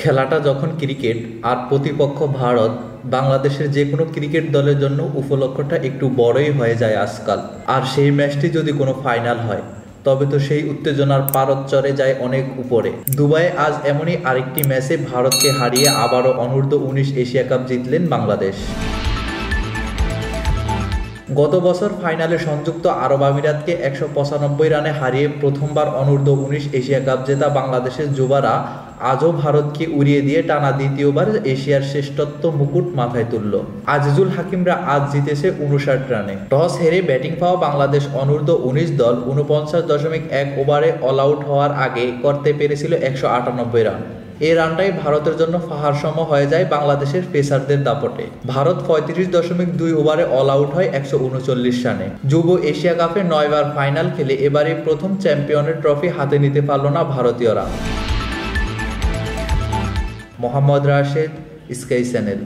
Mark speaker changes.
Speaker 1: খেলাটা যখন ক্রিকেট আর প্রতিপক্ষ ভারত, বাংলাদেশের যে কোনো ক্রিকেট দলের জন্য উপলক্ষটা একটু বড়ই হয়ে যায় আজকাল। আর সেই ম্যাচটি যদি কোনো ফাইনাল হয় তবে তো সেই উত্তেজনার পারদ চড়ে যায় অনেক উপরে। দুবাইয়ে আজ এমনই আরেকটি ম্যাচে ভারতকে হারিয়ে আবারও অনূর্ধ্ব-19 এশিয়া কাপ জিতলেন বাংলাদেশ। গত বছর ফাইনালে সংযুক্ত আরব আমিরাতকে 195 রানে হারিয়ে প্রথমবার অনূর্ধ্ব-19 এশিয়া কাপ জেতা বাংলাদেশের যুবারা আজও ভারতকে উড়িয়ে দিয়ে টানা দ্বিতীয়বার এশিয়ার শ্রেষ্ঠত্ব মুকুট মাথায় তুলল। আজিজুল হাকিমরা আজ জিতেছে 59 রানে। টস হেরে ব্যাটিং পাওয়া বাংলাদেশ অনূর্ধ্ব-19 দল 49.1 ওভারে অল আউট হওয়ার আগে করতে পেরেছিল 198 রান। এই রানটাই ভারতের জন্য ফাহারসম হয়ে যায় বাংলাদেশের পেসারদের দাপটে। ভারত 35.2 ওভারে অল আউট হয় 139 রানে। যুব এশিয়া কাপে 9 বার ফাইনাল খেলে এবারে প্রথম চ্যাম্পিয়নের ট্রফি হাতে নিতে পারল না ভারতীয়রা। Mohammad Rashed, sky channel.